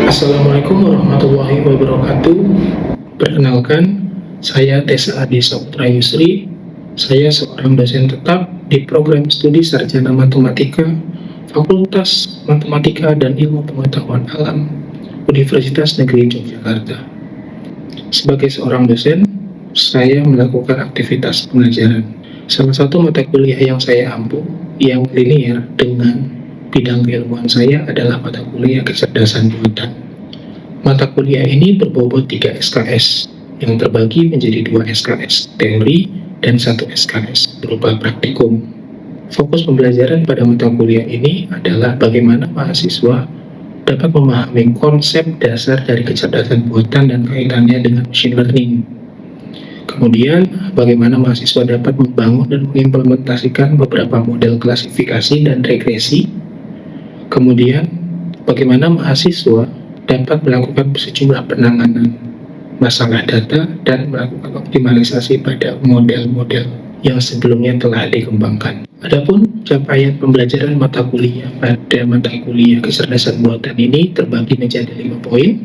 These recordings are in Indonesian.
Assalamualaikum warahmatullahi wabarakatuh. Perkenalkan, saya Tesa Adi Saputra Yusri. Saya seorang dosen tetap di program studi Sarjana Matematika, Fakultas Matematika dan Ilmu Pengetahuan Alam, Universitas Negeri Yogyakarta. Sebagai seorang dosen, saya melakukan aktivitas pengajaran. Salah satu mata kuliah yang saya ampu, yang linear dengan bidang keilmuan saya adalah mata kuliah kecerdasan buatan. Mata kuliah ini berbobot 3 SKS yang terbagi menjadi 2 SKS teori dan 1 SKS berupa praktikum. Fokus pembelajaran pada mata kuliah ini adalah bagaimana mahasiswa dapat memahami konsep dasar dari kecerdasan buatan dan kaitannya dengan machine learning. Kemudian, bagaimana mahasiswa dapat membangun dan mengimplementasikan beberapa model klasifikasi dan regresi. Kemudian, bagaimana mahasiswa dapat melakukan sejumlah penanganan masalah data dan melakukan optimalisasi pada model-model yang sebelumnya telah dikembangkan. Adapun capaian pembelajaran mata kuliah pada mata kuliah kecerdasan buatan ini terbagi menjadi 5 poin.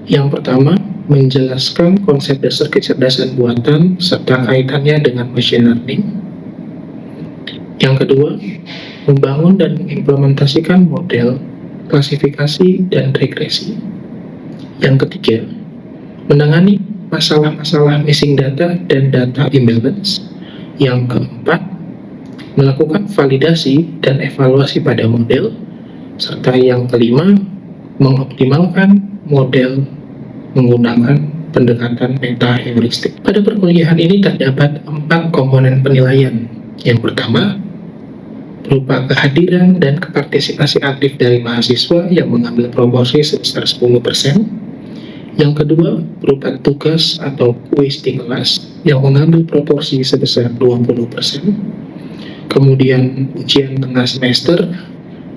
Yang pertama, menjelaskan konsep dasar kecerdasan buatan serta kaitannya dengan machine learning. Yang kedua, membangun dan mengimplementasikan model klasifikasi dan regresi. Yang ketiga, menangani masalah-masalah missing data dan data imbalance. Yang keempat, melakukan validasi dan evaluasi pada model. Serta yang kelima, mengoptimalkan model menggunakan pendekatan meta-heuristik. Pada perkuliahan ini terdapat 4 komponen penilaian. Yang pertama, berupa kehadiran dan kepartisipasi aktif dari mahasiswa yang mengambil proporsi sebesar 10%. Yang kedua, berupa tugas atau kuis di kelas yang mengambil proporsi sebesar 20%. Kemudian, ujian tengah semester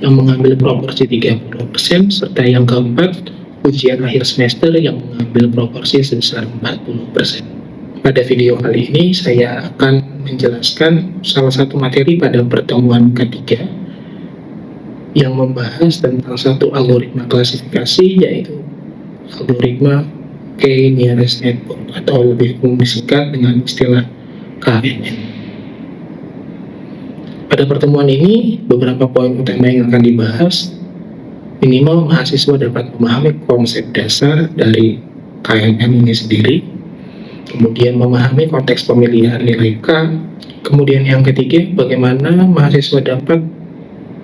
yang mengambil proporsi 30%, serta yang keempat, ujian akhir semester yang mengambil proporsi sebesar 40%. Pada video kali ini saya akan menjelaskan salah satu materi pada pertemuan ketiga yang membahas tentang satu algoritma klasifikasi, yaitu algoritma K-nearest network atau lebih umum disingkat dengan istilah KNN. Pada pertemuan ini beberapa poin utama yang akan dibahas. Minimal mahasiswa dapat memahami konsep dasar dari KNN ini sendiri. Kemudian memahami konteks pemilihan nilai K. Kemudian yang ketiga, bagaimana mahasiswa dapat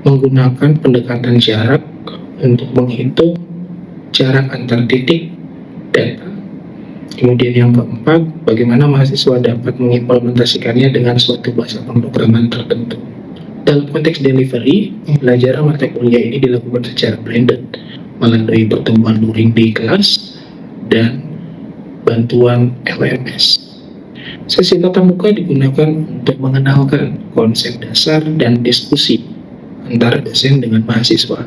menggunakan pendekatan jarak untuk menghitung jarak antar titik data. Kemudian yang keempat, bagaimana mahasiswa dapat mengimplementasikannya dengan suatu bahasa pemrograman tertentu. Dalam konteks delivery, pembelajaran mata kuliah ini dilakukan secara blended melalui pertemuan luring di kelas dan bantuan LMS. Sesi tatap muka digunakan untuk mengenalkan konsep dasar dan diskusi antara dosen dengan mahasiswa.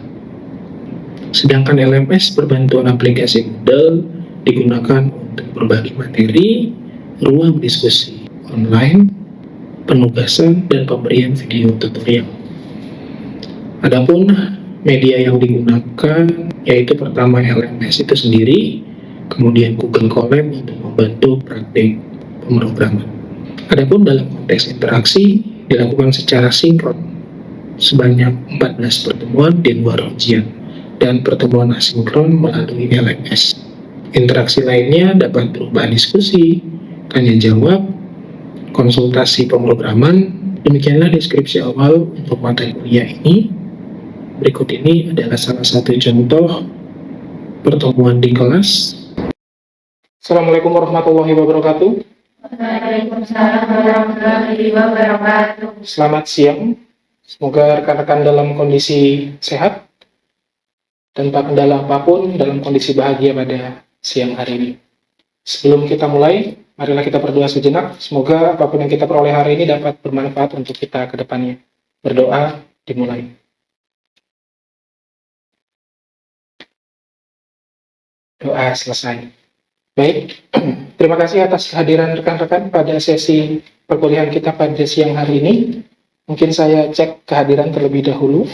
Sedangkan LMS berbantuan aplikasi Moodle digunakan untuk berbagi materi, ruang diskusi online, penugasan, dan pemberian video tutorial. Adapun media yang digunakan yaitu pertama LMS itu sendiri, kemudian Google Colab untuk membantu praktik pemrograman. Adapun dalam konteks interaksi dilakukan secara sinkron sebanyak 14 pertemuan di luar ujian dan pertemuan asinkron melalui LMS. Interaksi lainnya dapat berupa diskusi, tanya jawab, konsultasi pemrograman. Demikianlah deskripsi awal untuk mata kuliah ini. Berikut ini adalah salah satu contoh pertemuan di kelas. Assalamualaikum warahmatullahi wabarakatuh. Waalaikumsalam warahmatullahi wabarakatuh. Selamat siang. Semoga rekan-rekan dalam kondisi sehat dan tak kendala apapun dalam kondisi bahagia pada siang hari ini. Sebelum kita mulai, marilah kita berdoa sejenak. Semoga apapun yang kita peroleh hari ini dapat bermanfaat untuk kita ke depannya. Berdoa dimulai. Doa selesai. Baik, terima kasih atas kehadiran rekan-rekan pada sesi perkuliahan kita pada siang hari ini. Mungkin saya cek kehadiran terlebih dahulu.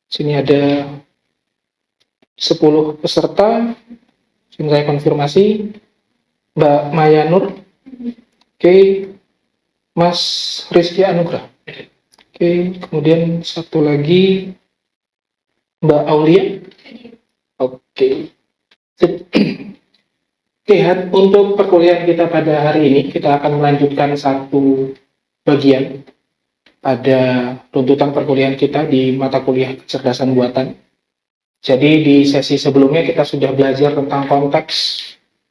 Sini ada 10 peserta. Sini saya konfirmasi. Mbak Maya Nur. Oke. Mas Rizky Anugrah. Oke. Kemudian satu lagi Mbak Aulia. Oke. Oke, untuk perkuliahan kita pada hari ini, kita akan melanjutkan satu bagian pada tuntutan perkuliahan kita di mata kuliah kecerdasan buatan. Jadi di sesi sebelumnya kita sudah belajar tentang konteks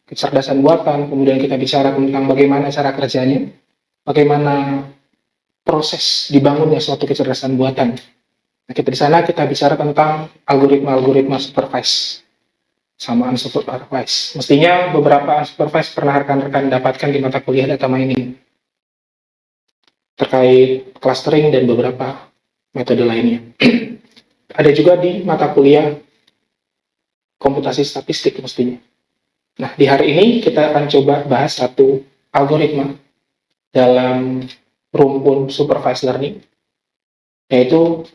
kecerdasan buatan, kemudian kita bicara tentang bagaimana cara kerjanya, bagaimana proses dibangunnya suatu kecerdasan buatan. Nah, di sana kita bicara tentang algoritma-algoritma supervised sama unsupervised. Mestinya beberapa unsupervised pernah rekan-rekan dapatkan di mata kuliah data mining terkait clustering dan beberapa metode lainnya. Ada juga di mata kuliah komputasi statistik mestinya. Nah, di hari ini kita akan coba bahas satu algoritma dalam rumpun supervised learning, yaitu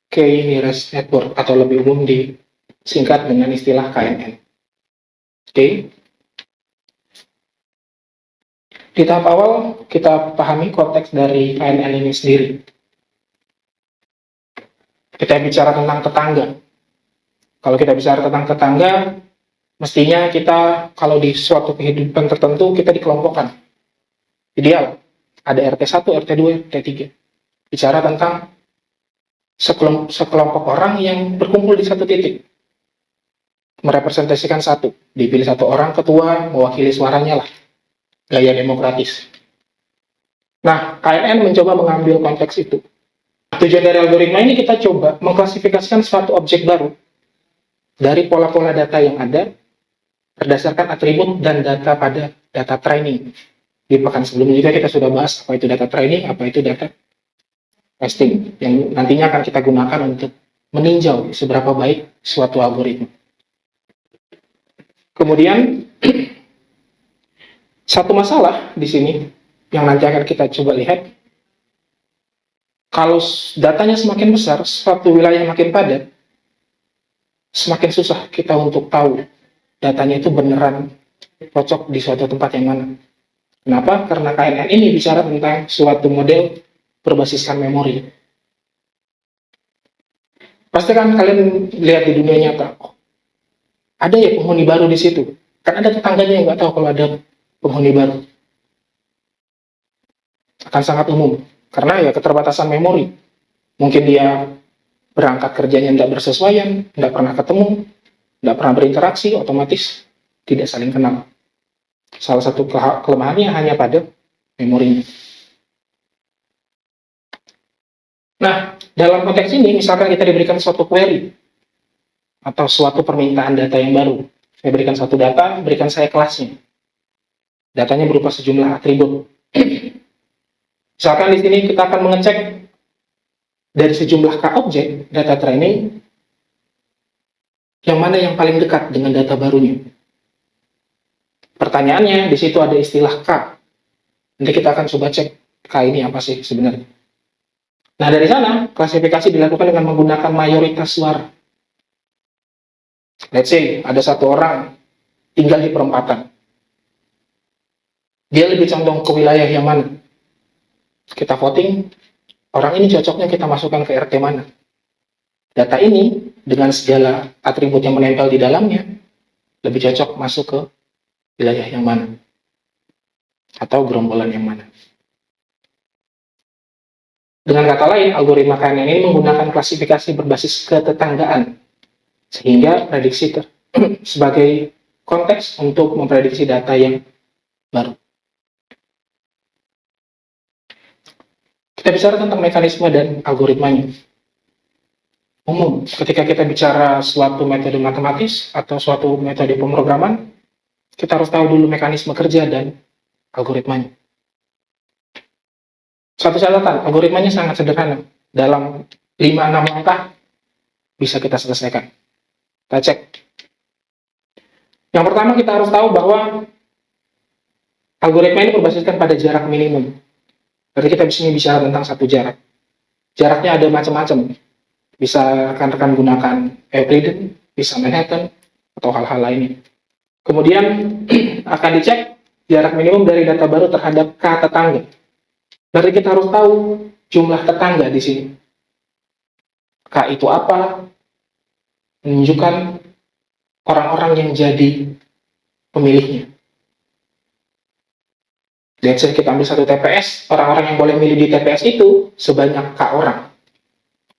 K-nearest network atau lebih umum disingkat dengan istilah KNN. Oke. Di tahap awal kita pahami konteks dari KNN ini sendiri. Kita bicara tentang tetangga. Kalau kita bicara tentang tetangga, mestinya kita kalau di suatu kehidupan tertentu kita dikelompokkan. Ideal, ada RT1, RT2, RT3. Bicara tentang sekelompok orang yang berkumpul di satu titik. Merepresentasikan satu. Dipilih satu orang ketua, mewakili suaranya lah. Gaya demokratis. Nah, KNN mencoba mengambil konteks itu. Tujuan dari algoritma ini kita coba mengklasifikasikan suatu objek baru dari pola-pola data yang ada berdasarkan atribut dan data pada data training. Di pekan sebelumnya juga kita sudah bahas apa itu data training, apa itu data testing, yang nantinya akan kita gunakan untuk meninjau seberapa baik suatu algoritma. Kemudian, satu masalah di sini yang nanti akan kita coba lihat, kalau datanya semakin besar, suatu wilayah makin padat, semakin susah kita untuk tahu datanya itu beneran cocok di suatu tempat yang mana. Kenapa? Karena KNN ini bicara tentang suatu model berbasiskan memori. Pasti kan kalian lihat di dunia nyata, ada ya penghuni baru di situ. Kan ada tetangganya yang nggak tahu kalau ada penghuni baru. Akan sangat umum. Karena ya keterbatasan memori. Mungkin dia berangkat kerjanya tidak bersesuaian, tidak pernah ketemu, tidak pernah berinteraksi, otomatis tidak saling kenal. Salah satu kelemahannya hanya pada memorinya. Nah, dalam konteks ini, misalkan kita diberikan suatu query atau suatu permintaan data yang baru. Saya berikan satu data, berikan saya kelasnya. Datanya berupa sejumlah atribut. Misalkan di sini kita akan mengecek dari sejumlah K objek data training, yang mana yang paling dekat dengan data barunya. Pertanyaannya, di situ ada istilah K. Nanti kita akan coba cek K ini apa sih sebenarnya. Nah, dari sana, klasifikasi dilakukan dengan menggunakan mayoritas suara. Let's say, ada satu orang tinggal di perempatan. Dia lebih condong ke wilayah yang mana? Kita voting, orang ini cocoknya kita masukkan ke RT mana? Data ini, dengan segala atribut yang menempel di dalamnya, lebih cocok masuk ke wilayah yang mana? Atau gerombolan yang mana? Dengan kata lain, algoritma KNN ini menggunakan klasifikasi berbasis ketetanggaan, sehingga prediksi sebagai konteks untuk memprediksi data yang baru. Kita bicara tentang mekanisme dan algoritmanya. Umum, ketika kita bicara suatu metode matematis atau suatu metode pemrograman, kita harus tahu dulu mekanisme kerja dan algoritmanya. Satu catatan, algoritmanya sangat sederhana. Dalam 5-6 langkah bisa kita selesaikan. Kita cek. Yang pertama kita harus tahu bahwa algoritma ini berbasiskan pada jarak minimum. Berarti kita di sini bicara tentang satu jarak. Jaraknya ada macam-macam. Bisa rekan-rekan gunakan Euclidean, bisa Manhattan, atau hal-hal lainnya. Kemudian akan dicek jarak minimum dari data baru terhadap K tetangga. Berarti kita harus tahu jumlah tetangga di sini. K itu apa? Menunjukkan orang-orang yang jadi pemilihnya. Dan kita ambil satu TPS, orang-orang yang boleh milih di TPS itu sebanyak K orang.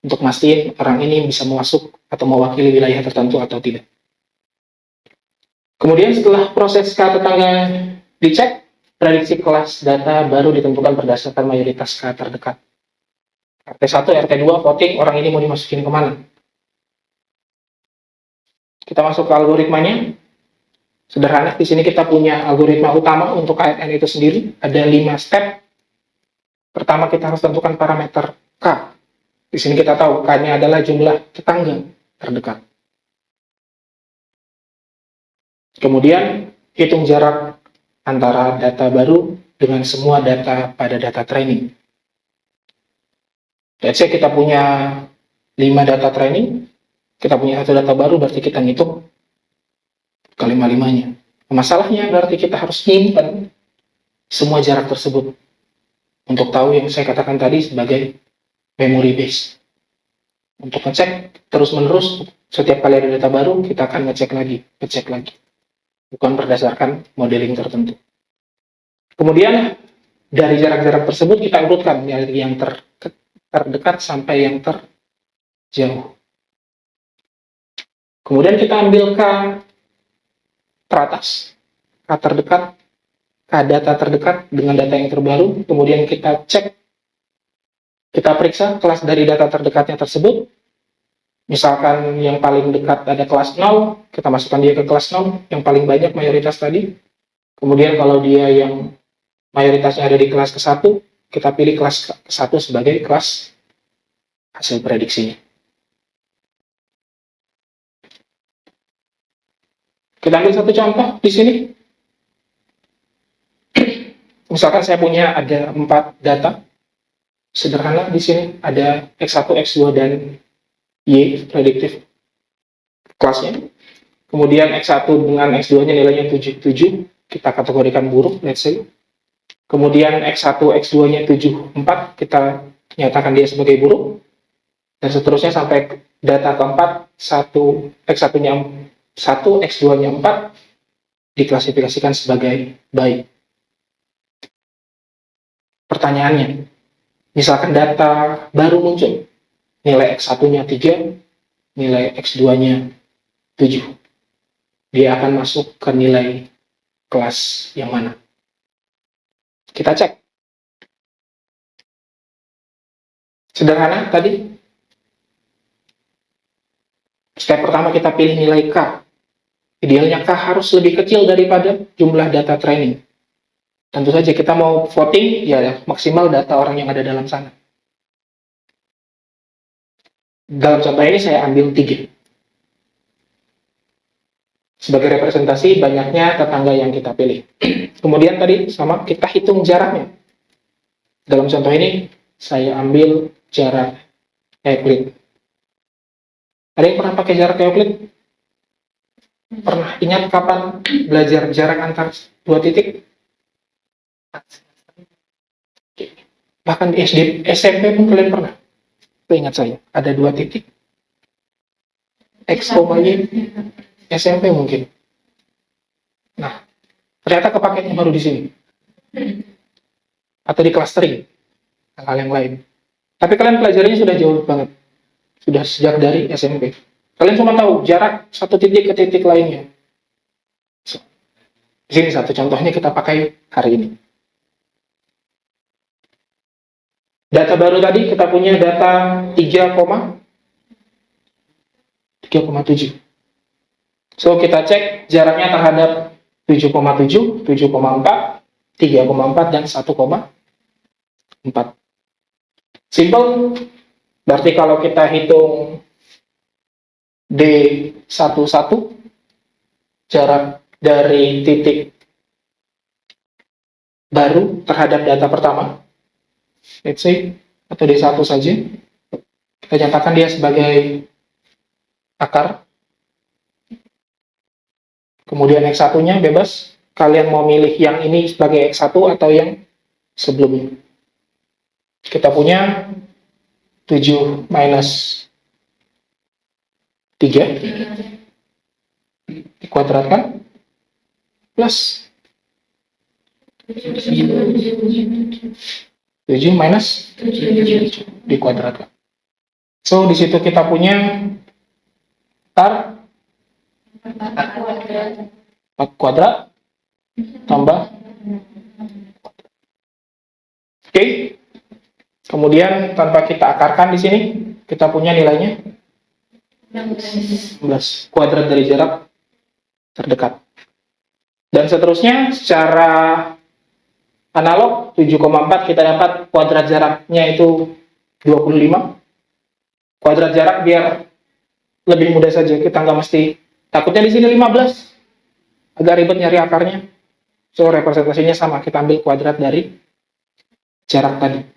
Untuk mastiin orang ini bisa masuk atau mewakili wilayah tertentu atau tidak. Kemudian setelah proses K tetangga dicek, prediksi kelas data baru ditentukan berdasarkan mayoritas K terdekat. RT1, RT2, voting, orang ini mau dimasukin kemana? Kita masuk ke algoritmanya. Sederhana, di sini kita punya algoritma utama untuk KNN itu sendiri. Ada 5 step. Pertama, kita harus tentukan parameter K. Di sini kita tahu K-nya adalah jumlah tetangga terdekat. Kemudian, hitung jarak antara data baru dengan semua data pada data training. Let's say kita punya 5 data training, kita punya satu data baru, berarti kita ngitung ke 5-5-nya. Masalahnya berarti kita harus nyimpan semua jarak tersebut untuk tahu yang saya katakan tadi sebagai memory base. Untuk ngecek terus-menerus, setiap kali ada data baru, kita akan ngecek lagi. Bukan berdasarkan modeling tertentu. Kemudian, dari jarak-jarak tersebut kita urutkan dari yang terdekat sampai yang terjauh. Kemudian kita ambil K teratas, K terdekat, K data terdekat dengan data yang terbaru, kemudian kita cek, kita periksa kelas dari data terdekatnya tersebut. Misalkan yang paling dekat ada kelas 0, kita masukkan dia ke kelas 0, yang paling banyak mayoritas tadi. Kemudian kalau dia yang mayoritasnya ada di kelas ke-1, kita pilih kelas ke-1 sebagai kelas hasil prediksinya. Kita ambil satu contoh di sini. Misalkan saya punya ada 4 data. Sederhana di sini ada X1, X2, dan Y prediktif kelasnya. Kemudian X1 dengan X2-nya nilainya 7, kita kategorikan buruk, let's say. Kemudian X1, X2-nya 7, 4, kita nyatakan dia sebagai buruk. Dan seterusnya sampai data keempat, X1-nya 1, X2-nya 4, diklasifikasikan sebagai baik. Pertanyaannya, misalkan data baru muncul, nilai X1-nya 3, nilai X2-nya 7. Dia akan masuk ke nilai kelas yang mana? Kita cek. Sederhana tadi. Step pertama kita pilih nilai K. Idealnya K harus lebih kecil daripada jumlah data training. Tentu saja kita mau voting, ya maksimal data orang yang ada dalam sana. Dalam contoh ini saya ambil 3. Sebagai representasi banyaknya tetangga yang kita pilih. Kemudian tadi sama kita hitung jaraknya. Dalam contoh ini saya ambil jarak Euclid. Ada yang pernah pakai jarak Euclid? Pernah ingat kapan belajar jarak antar 2 titik? Bahkan di SD, SMP pun kalian pernah. Ingat saya, ada 2 titik. X, Y, SMP mungkin. Nah, ternyata kepakainya baru di sini. Atau di clustering, hal-hal yang lain. Tapi kalian pelajarinya sudah jauh banget. Sudah sejak dari SMP. Kalian cuma tahu jarak satu titik ke titik lainnya. So, di sini satu contohnya kita pakai hari ini. Data baru tadi kita punya data 3,7. So kita cek jaraknya terhadap 7,7, 7,4, 3,4, dan 1,4. Simple. Berarti kalau kita hitung D11, jarak dari titik baru terhadap data pertama, let's say, atau D1 saja, Kita nyatakan dia sebagai akar. Kemudian X1-nya bebas. Kalian mau milih yang ini sebagai X1 atau yang sebelumnya. Kita punya 7 minus 3 dikuadratkan plus 7 minus 7 dikuadratkan. So, di situ kita punya akar 4 kuadrat tambah. Oke. Kemudian tanpa kita akarkan di sini, kita punya nilainya 16 kuadrat dari jarak terdekat. Dan seterusnya secara analog 7,4 kita dapat kuadrat jaraknya itu 25. Kuadrat jarak biar lebih mudah saja, kita nggak mesti, takutnya di sini 15 agak ribet nyari akarnya. So representasinya sama, kita ambil kuadrat dari jarak tadi.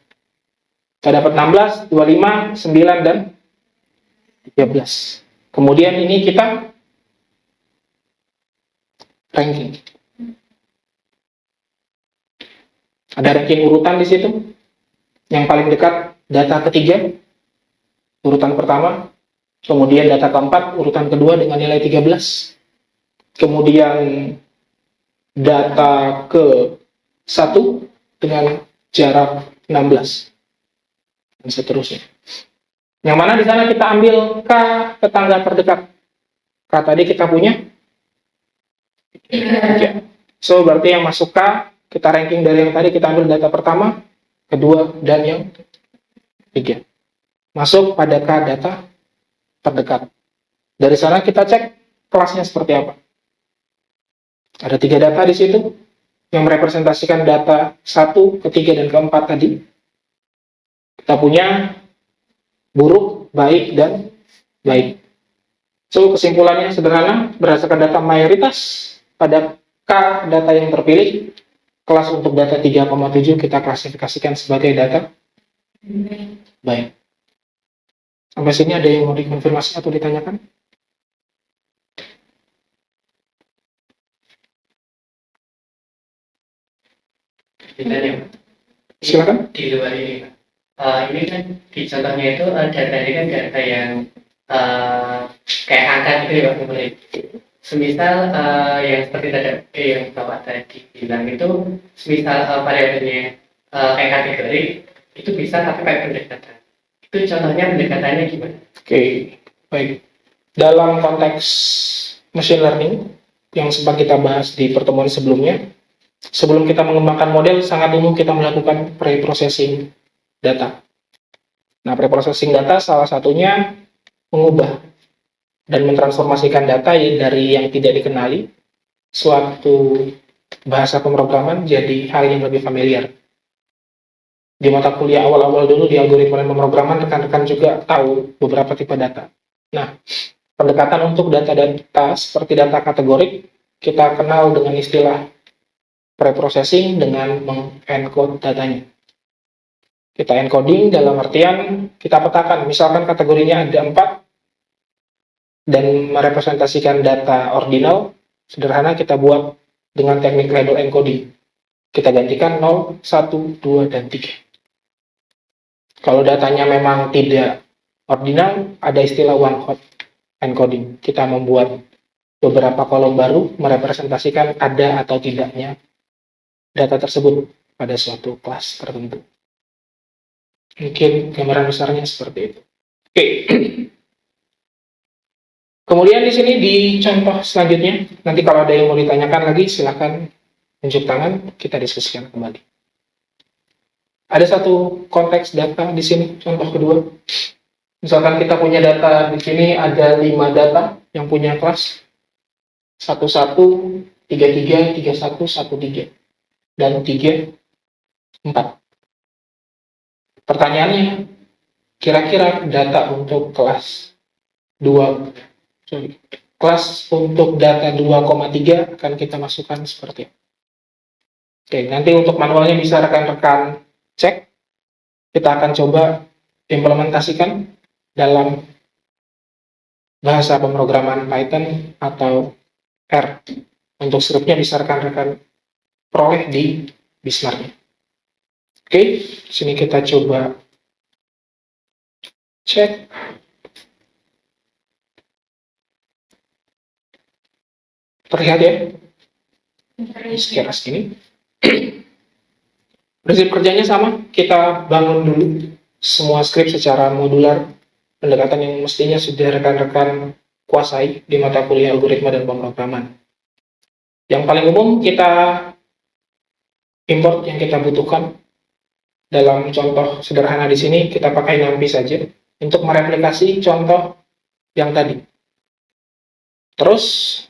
Kita dapat 16, 25, 9 dan 13. Kemudian ini kita ranking. Ada ranking urutan di situ. Yang paling dekat data ketiga, urutan pertama. Kemudian data keempat, urutan kedua dengan nilai 13. Kemudian data ke-1 dengan jarak 16. Dan seterusnya. Yang mana di sana kita ambil K tetangga terdekat. K tadi kita punya 3. So, berarti yang masuk K, kita ranking dari yang tadi, kita ambil data pertama, kedua, dan yang 3. Masuk pada K data terdekat. Dari sana kita cek kelasnya seperti apa. Ada 3 data di situ yang merepresentasikan data 1, ketiga, dan keempat tadi. Kita punya buruk, baik, dan baik. So, kesimpulannya sederhana, berdasarkan data mayoritas pada K data yang terpilih, kelas untuk data 3,7 kita klasifikasikan sebagai data baik. Sampai sini ada yang mau dikonfirmasi atau ditanyakan? Silakan. Di luar ini, Pak. Ini kan di contohnya itu data ini kan data yang kayak angka gitu ya, Pak. Semisal yang seperti tadi yang Bapak tadi bilang itu, semisal variabelnya kayak kategori, itu bisa tapi kayak pendekatan. Itu contohnya pendekatannya gimana? Oke, baik. Dalam konteks machine learning yang sempat kita bahas di pertemuan sebelumnya, sebelum kita mengembangkan model, sangat umum kita melakukan pre-processing data. Nah, pre-processing data salah satunya mengubah dan mentransformasikan data dari yang tidak dikenali, suatu bahasa pemrograman, jadi hal yang lebih familiar. Di mata kuliah awal-awal dulu di algoritma dan pemrograman, rekan-rekan juga tahu beberapa tipe data. Nah, pendekatan untuk data-data seperti data kategorik, kita kenal dengan istilah pre-processing dengan mengencode datanya. Kita encoding dalam artian kita petakan, misalkan kategorinya ada 4 dan merepresentasikan data ordinal, sederhana kita buat dengan teknik label encoding. Kita gantikan 0, 1, 2, dan 3. Kalau datanya memang tidak ordinal, ada istilah one hot encoding. Kita membuat beberapa kolom baru merepresentasikan ada atau tidaknya data tersebut pada suatu kelas tertentu. Mungkin gambaran besarnya seperti itu. Oke. Kemudian di sini di contoh selanjutnya, nanti kalau ada yang mau ditanyakan lagi, silakan tunjuk tangan, kita diskusikan kembali. Ada satu konteks data di sini, contoh kedua. Misalkan kita punya data di sini ada 5 data yang punya kelas 11, 33, 31, 13, dan 3, 4. Pertanyaannya, kira-kira data untuk kelas 2, kelas untuk data 2,3 akan kita masukkan seperti apa? Oke, nanti untuk manualnya bisa rekan-rekan cek. Kita akan coba implementasikan dalam bahasa pemrograman Python atau R. Untuk scriptnya bisa rekan-rekan peroleh di Bismarck. Oke, sini kita coba cek. Terlihat ya, sekira segini. Prinsip kerjanya sama, kita bangun dulu semua script secara modular, pendekatan yang mestinya sudah rekan-rekan kuasai di mata kuliah algoritma dan pemrograman. Yang paling umum kita import yang kita butuhkan. Dalam contoh sederhana di sini kita pakai NumPy saja untuk mereplikasi contoh yang tadi. Terus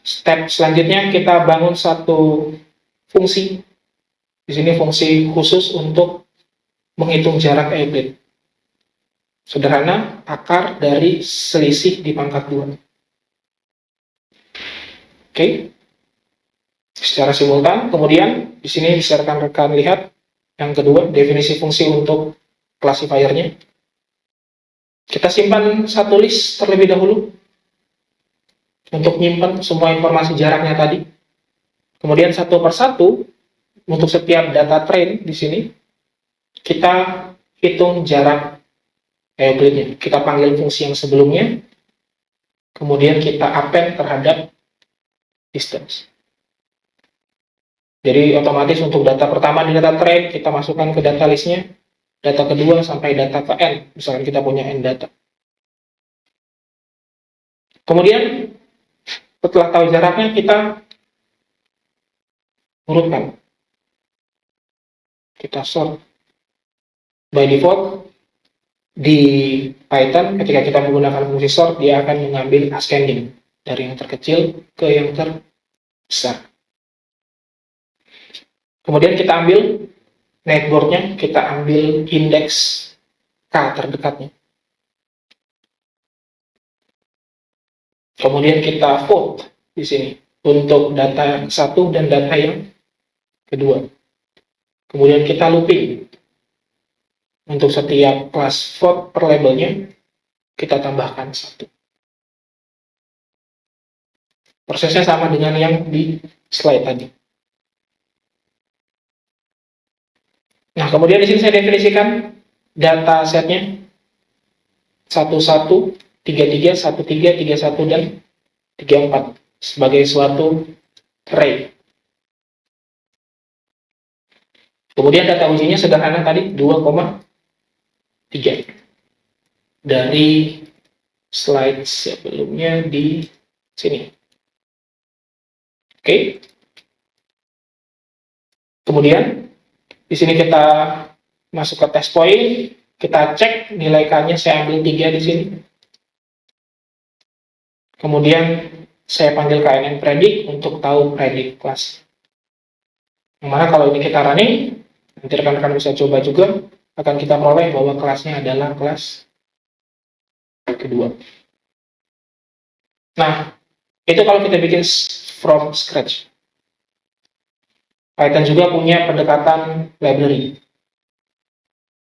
step selanjutnya kita bangun satu fungsi. Di sini fungsi khusus untuk menghitung jarak Euclid. Sederhana, akar dari selisih di pangkat 2. Oke. Secara simultan, kemudian di sini bisa rekan-rekan lihat yang kedua, definisi fungsi untuk classifier-nya. Kita simpan satu list terlebih dahulu untuk menyimpan semua informasi jaraknya tadi. Kemudian satu persatu untuk setiap data train di sini kita hitung jarak Euclid-nya. Kita panggil fungsi yang sebelumnya, kemudian kita append terhadap distance. Jadi otomatis untuk data pertama di data train kita masukkan ke data listnya, data kedua sampai data ke n, misalkan kita punya n data. Kemudian setelah tahu jaraknya kita urutkan, kita sort. By default di Python ketika kita menggunakan fungsi sort dia akan mengambil ascending dari yang terkecil ke yang terbesar. Kemudian kita ambil netboard-nya, kita ambil indeks K terdekatnya. Kemudian kita vote di sini untuk data yang satu dan data yang kedua. Kemudian kita looping. Untuk setiap kelas vote per labelnya, kita tambahkan 1. Prosesnya sama dengan yang di slide tadi. Nah, kemudian di sini saya definisikan data setnya 11, 33, 13, 31, dan 34 sebagai suatu array. Kemudian data ujinya sederhana tadi 2,3 dari slide sebelumnya di sini. Oke. Kemudian di sini kita masuk ke test point, kita cek nilai K-nya, saya ambil 3 di sini. Kemudian saya panggil KNN predict untuk tahu predict kelas. Yang mana kalau ini kita running, nanti rekan-rekan bisa coba juga, akan kita peroleh bahwa kelasnya adalah kelas kedua. Nah, itu kalau kita bikin from scratch. Python juga punya pendekatan library.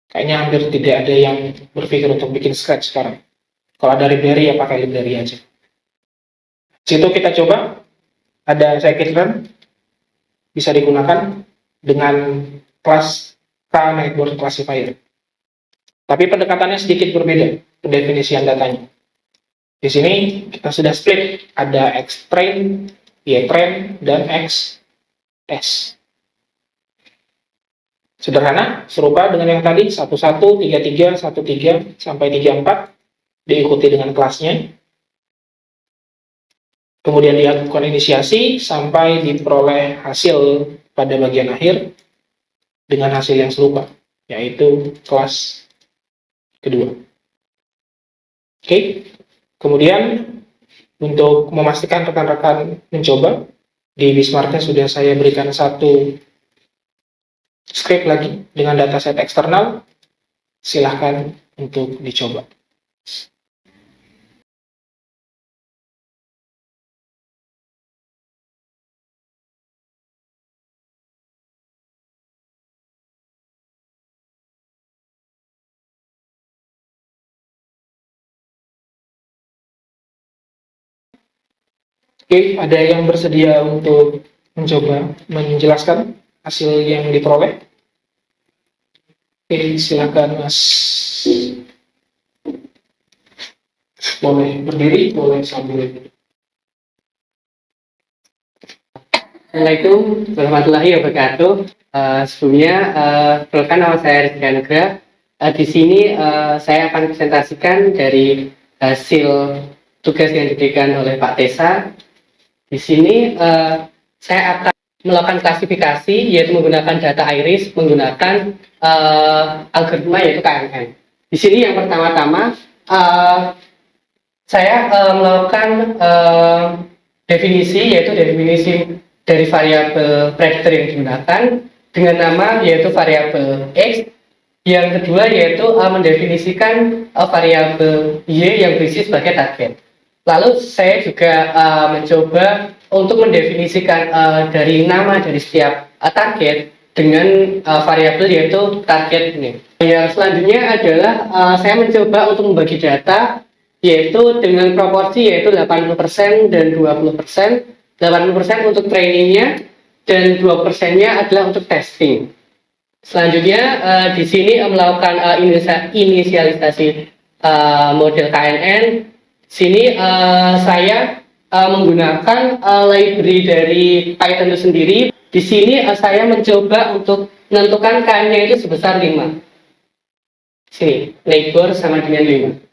Kayaknya hampir tidak ada yang berpikir untuk bikin scratch sekarang. Kalau ada library ya pakai library aja. Situ kita coba, ada scikit-learn, bisa digunakan dengan kelas K-network classifier. Tapi pendekatannya sedikit berbeda, pendefinisian datanya. Di sini kita sudah split, ada X-train, Y-train, dan X-test. Sederhana, serupa dengan yang tadi, 11, 33, 13, sampai 34, diikuti dengan kelasnya. Kemudian dilakukan inisiasi, sampai diperoleh hasil pada bagian akhir, dengan hasil yang serupa, yaitu kelas kedua. Oke, kemudian untuk memastikan rekan-rekan mencoba, di Bismarck-nya sudah saya berikan satu script lagi dengan dataset eksternal, silahkan untuk dicoba. Oke, ada yang bersedia untuk mencoba menjelaskan hasil yang diperoleh? Oke, silakan Mas. Boleh berdiri, boleh sambil. Assalamualaikum warahmatullahi wabarakatuh. Sebelumnya, perkenalkan nama saya Rizky Anugrah. Di sini saya akan presentasikan dari hasil tugas yang diberikan oleh Pak Tesa. Di sini saya akan melakukan klasifikasi, yaitu menggunakan data iris, menggunakan algoritma yaitu KNN. Di sini yang pertama-tama saya melakukan definisi, yaitu definisi dari variabel prediktor yang digunakan dengan nama yaitu variabel X. Yang kedua yaitu mendefinisikan variabel Y yang berisi sebagai target. Lalu saya juga mencoba untuk mendefinisikan dari nama dari setiap target dengan variabel yaitu target ini. Yang selanjutnya adalah saya mencoba untuk membagi data yaitu dengan proporsi yaitu 80% dan 20%. 80% untuk trainingnya dan 2%-nya adalah untuk testing. Selanjutnya di sini melakukan inisialisasi model KNN. Sini saya menggunakan library dari Python itu sendiri. Di sini saya mencoba untuk menentukan KN-nya itu sebesar 5. Sini, neighbor sama dengan 5.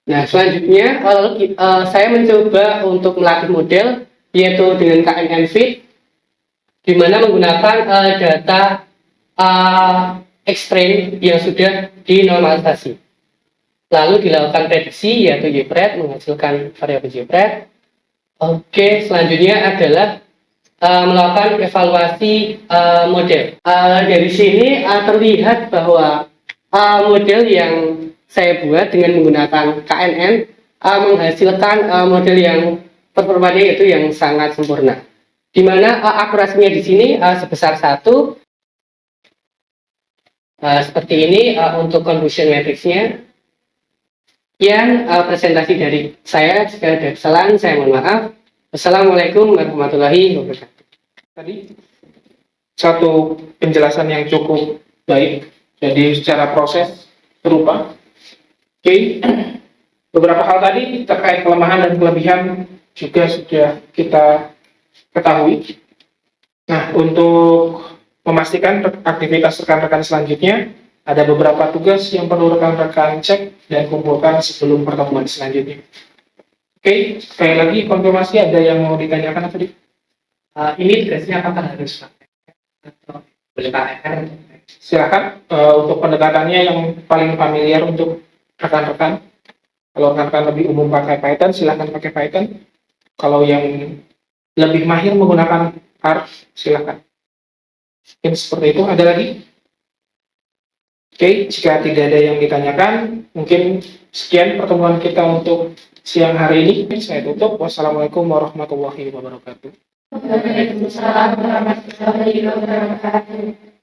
Nah, selanjutnya saya mencoba untuk melatih model yaitu dengan KNN fit, di mana menggunakan data extreme yang sudah dinormalisasi. Lalu dilakukan prediksi yaitu YPRED menghasilkan variabel YPRED. Oke, selanjutnya adalah melakukan evaluasi model. Dari sini terlihat bahwa model yang saya buat dengan menggunakan KNN menghasilkan model yang performanya itu yang sangat sempurna, di mana akurasinya di sini sebesar 1. Seperti ini untuk confusion matrixnya. Yang presentasi dari saya. Jika ada kesalahan saya mohon maaf. Assalamualaikum warahmatullahi wabarakatuh. Tadi satu penjelasan yang cukup baik, jadi secara proses serupa. Oke, beberapa hal tadi terkait kelemahan dan kelebihan juga sudah kita ketahui. Nah, untuk memastikan aktivitas rekan-rekan selanjutnya, ada beberapa tugas yang perlu rekan-rekan cek dan kumpulkan sebelum pertemuan selanjutnya. Oke, sekali lagi konfirmasi, ada yang mau ditanyakan tadi? Ini tugasnya apakah harus pakai atau boleh pakai? Silakan untuk pendekatannya yang paling familiar untuk rekan-rekan. Kalau rekan-rekan lebih umum pakai Python, silakan pakai Python. Kalau yang lebih mahir menggunakan R, silakan. Mungkin seperti itu. Ada lagi? Oke, jika tidak ada yang ditanyakan, mungkin sekian pertemuan kita untuk siang hari ini. Saya tutup. Wassalamualaikum warahmatullahi wabarakatuh. Waalaikumsalam warahmatullahi wabarakatuh.